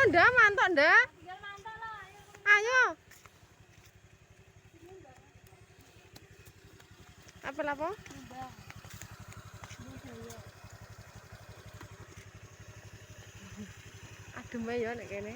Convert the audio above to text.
ndak mantok ndak? Ayo. Apa? Adem ya nek kene.